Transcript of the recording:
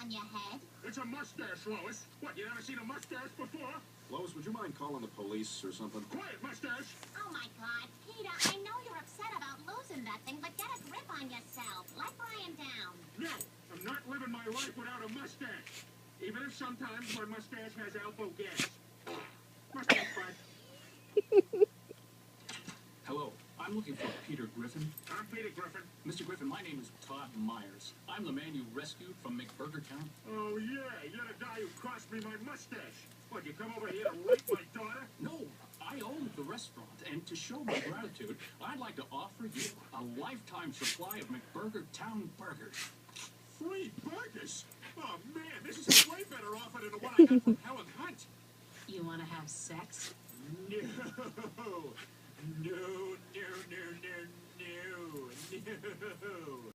on your head? It's a mustache, Lois. What, you never seen a mustache before? Lois, would you mind calling the police or something? Quiet, mustache! Oh my God, Peter, I know you're upset about losing that thing, but get a grip on yourself. Let Brian down. No, I'm not living my life without a mustache. Even if sometimes my mustache has elbow gas. Mustache, bud. Hello, I'm looking for Peter Griffin. I'm Peter Griffin. Mr. Griffin, my name is Todd Myers. I'm the man you rescued from McBurger Town. Oh, yeah, you're the guy who cost me my mustache. What, you come over here to rape my daughter? No, I own the restaurant, and to show my gratitude, I'd like to offer you a lifetime supply of McBurger Town burgers. Free burgers? Oh, man, this is a way better offer than the one I got from Helen Hunt. You want to have sex? No. No, no, no, no, no, no.